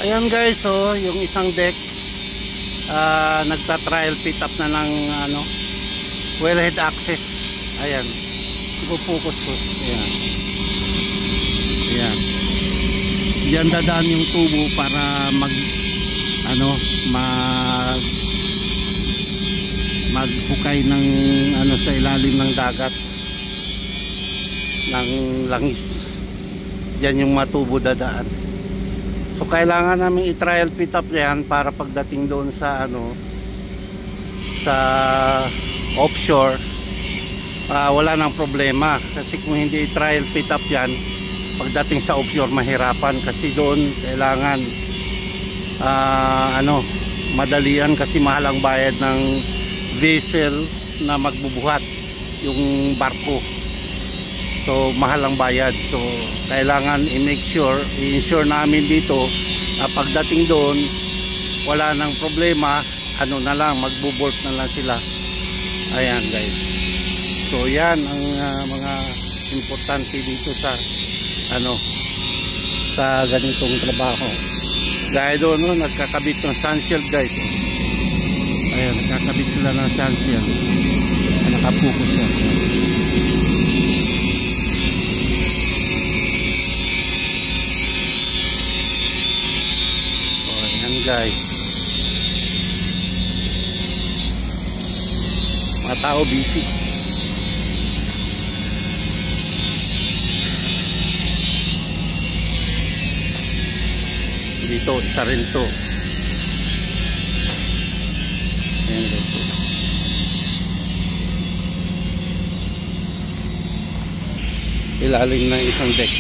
Ayan guys, so yung isang deck nagta-trial fit up na ng wellhead access. Ayan, ipo-focus ko. Ayan. Ayan. Diyan dadaan yung tubo para maghukay ng sa ilalim ng dagat ng langis. Diyan yung matubo dadaan. So kailangan namin i-trial fit up yan para pagdating doon sa sa offshore wala nang problema, kasi kung hindi i-trial fit up yan pagdating sa offshore mahirapan, kasi doon kailangan madalian, kasi mahal ang bayad ng vessel na magbubuhat yung barko. So mahal ang bayad. So kailangan i-ensure namin dito na pagdating doon wala nang problema, na lang, magbubolt na lang sila. Ayan guys. So yan ang mga importante dito sa sa ganitong trabaho. Gaya doon nagkakabit ng sunshield guys. Ayan, nagkakabit sila ng sunshield. Nakapokus siya. Guys, mga tao busy. Dito isa rin to. Ayan guys, ilalim ng isang deck.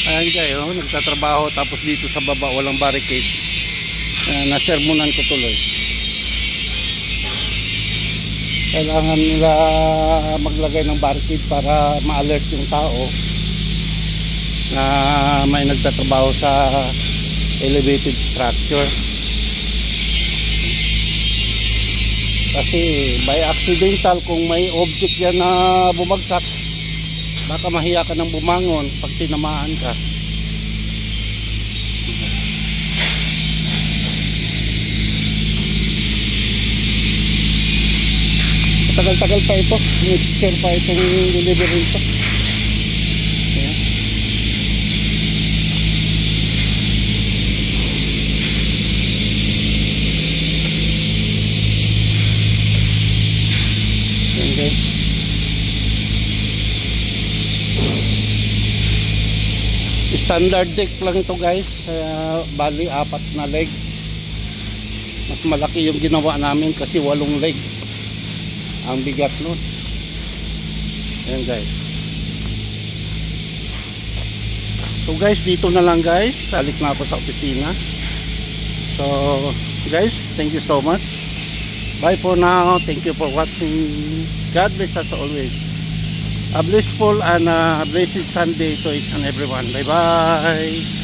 Ayan kayo, nagtatrabaho, tapos dito sa baba walang barricade. Nasermonan ko tuloy. Kailangan nila maglagay ng barricade para ma-alert yung tao na may nagtatrabaho sa elevated structure. Kasi by accidental, kung may object yan na bumagsak, baka mahiya ka ng bumangon pag tinamaan ka. Tagal-tagal pa ito. Next year pa itong delivery ito. Ayan. Ayan guys. Standard deck lang ito guys, bali 4 na leg. Mas malaki yung ginawa namin kasi 8 leg ang bigat nun. Ayan guys. So guys, dito na lang guys, balik na ako sa opisina. So guys, thank you so much. Bye for now. Thank you for watching. God bless us always. A blissful and blessed Sunday to each and everyone. Bye bye.